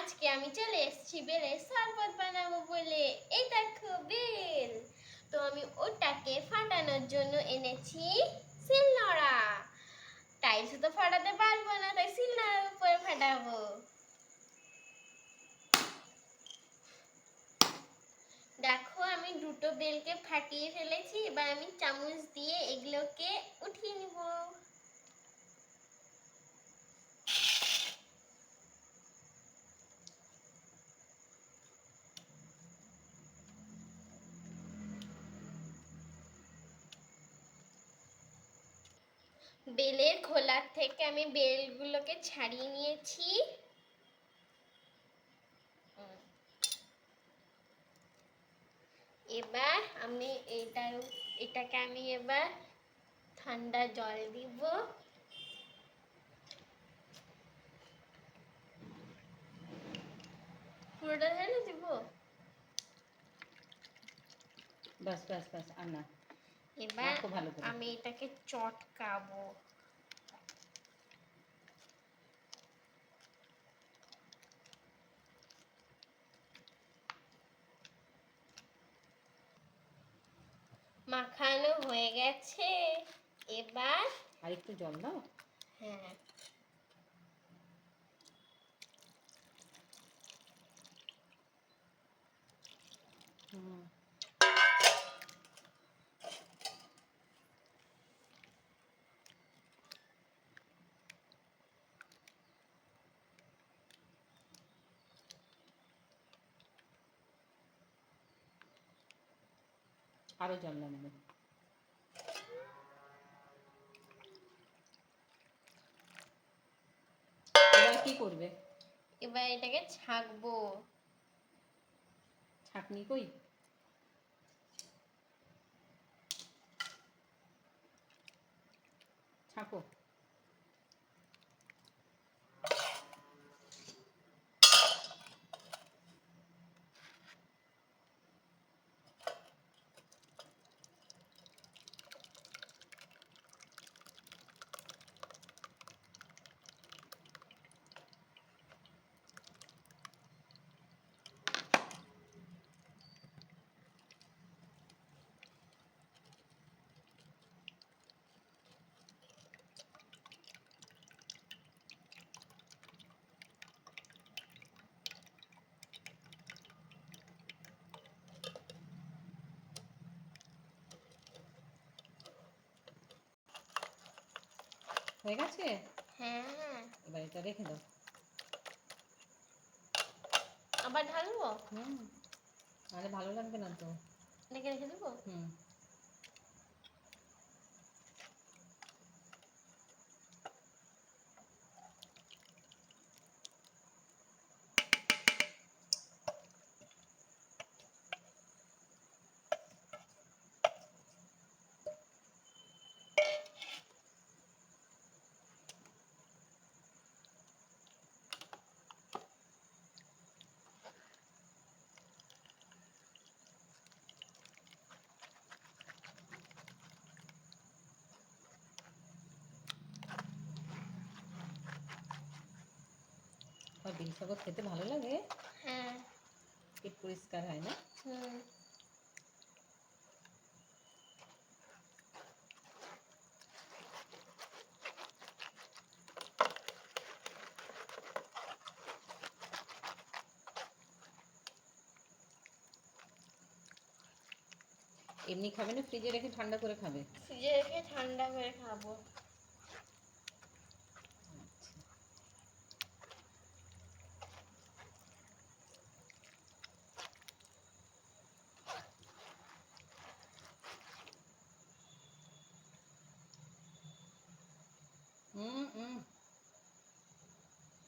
আজকে আমি চলে এসেছি বেলের শরবত বানাবো বলে। এই দেখো বেল। তো আমি ওটাকে ফাটানোর জন্য এনেছি শিলনোড়া। টাইলসে তো ফাটাতে পারবো না, তাই শিলনোড়ার উপরে ফাটাবো। দেখো আমি দুটো বেলকে ফাটিয়ে ফেলেছি। এবার আমি চামচ দিয়ে এগুলোকে উঠিয়ে নিব। বেলের খোলার থেকে আমি বেলগুলোকে ছাড়িয়ে নিয়েছি। এবার আমি এটাকে আমি এবার ঠান্ডা জল দিব। পুরোটা ঢেলে দিব। বাস বাস বাস, আর না। এবার আমি এটাকে চটকাবো। মাখানো হয়ে গেছে। এবার আর একটু জল দাও। হ্যাঁ, আরো জল লাগবে। এবার কি করবে? এবার এটাকে ছাঁকবো। ছাঁকনি কই? ছাঁকো। হয়ে গেছে? হ্যাঁ, এবার এটা রেখে দাও। আবার ঢালবো? আরে ভালো লাগবে না তো। রেখে দেবো। আর বেল শরবত খেতে ভালো লাগে। হ্যাঁ, পেট পরিষ্কার হয় না? এমনি খাবে না, ফ্রিজে রেখে ঠান্ডা করে খাবে? ফ্রিজে রেখে ঠান্ডা করে খাবো।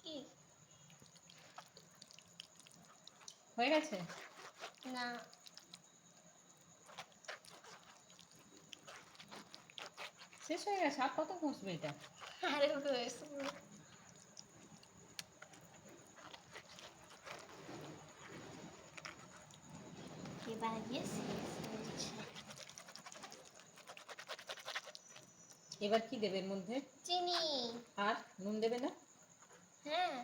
কি হয়ে গেছে? না, শেষ হয়ে গেছে? আর কত ঘষবে এটা? আরে হয়েছে। এবার গিয়ে শেষ হয়েছে। এবার কি দেবে এর মধ্যে? চিনি। আর নুন দেবে না? হ্যাঁ,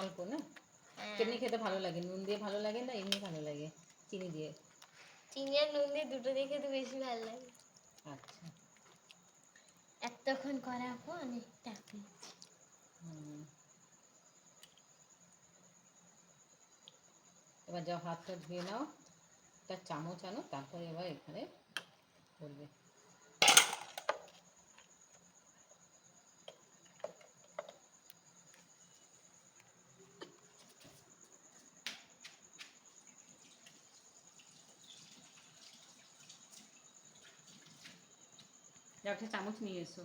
অল্প না? কেমনি খেতে ভালো লাগে, নুন দিয়ে ভালো লাগে না এমনি ভালো লাগে চিনি দিয়ে? চিনি আর নুন দিয়ে দুটো দিয়ে খেতে বেশি ভালো লাগে। আচ্ছা। এতক্ষণ করার পর অনেকটা পেয়েছি। হুম। এবার যাও হাতটা ধুয়ে নাও, একটা চামচ আনো, তারপরে এবার এখানে করবে। যাও একটা চামচ নিয়ে এসো।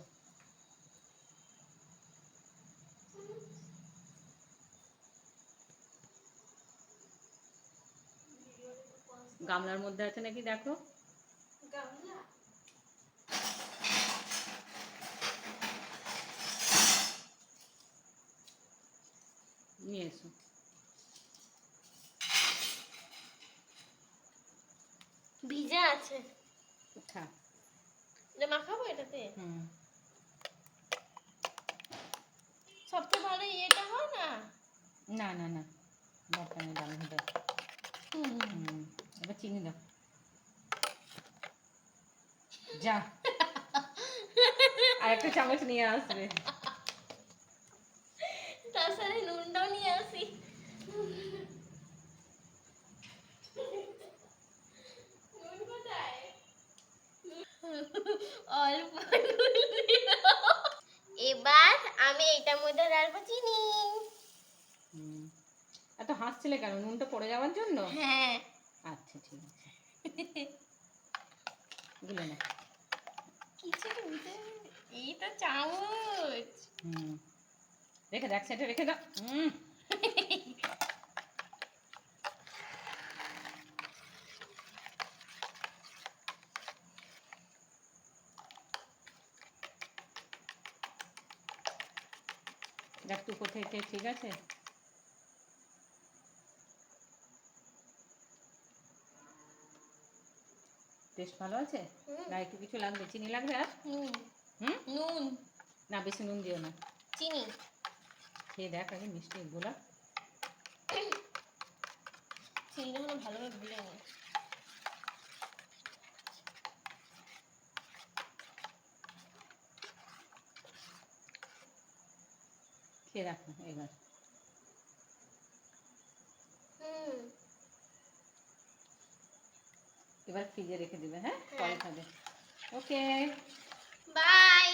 গামলার মধ্যে আছে নাকি দেখো। গামলা নিয়ে এসো। ভিজা আছে, উঠা। এটা মাখাবো এটাতে। হুম। সবচেয়ে ভালো ইয়েটা হয় না? না না না, দরকার নেই, ডাল দাও। হুম। এবার চিনি দাও। যা, আর একটা চামচ নিয়ে আসবে। তার সাথে নুনটাও নিয়ে আসি। নুন কোথায়? অল্প নুন দিলাম। এবার আমি এটার মধ্যে রাখবো চিনি। হুম। এত হাসছিলে কেন, নুনটা পড়ে যাওয়ার জন্য? হ্যাঁ। আচ্ছা ঠিক আছে, গুলে না। কিছু এই তো চামচ। হুম। রেখে দাও, এক সাইডে রেখে দাও। হুম। দেখ তুই কোথায় খেয়ে, ঠিক আছে? টেস্ট ভালো আছে? না একটু কিছু লাগবে, চিনি লাগবে আর? নুন। হুম। নুন না বেশি নুন দিও না। চিনি। খেয়ে দেখ আগে মিষ্টি এগুলা। চিনিটা হলো ভালোভাবে গুলে নি। খেয়ে রাখ না এবার। এবার ফ্রিজে রেখে দিবে, হ্যাঁ পরে খাবে। Okay bye.